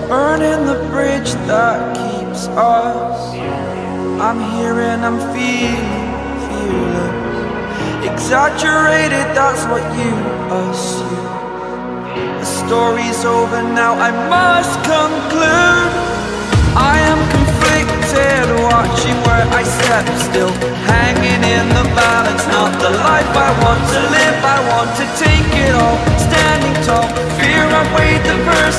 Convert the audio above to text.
burning the bridge that keeps us. I'm here and I'm feeling fearless. Exaggerated, that's what you assume. The story's over now, I must conclude. I am conflicted, watching where I step still, hanging in the balance, not the life I want to live. I want to take it all, standing tall. Fear I weighed the verse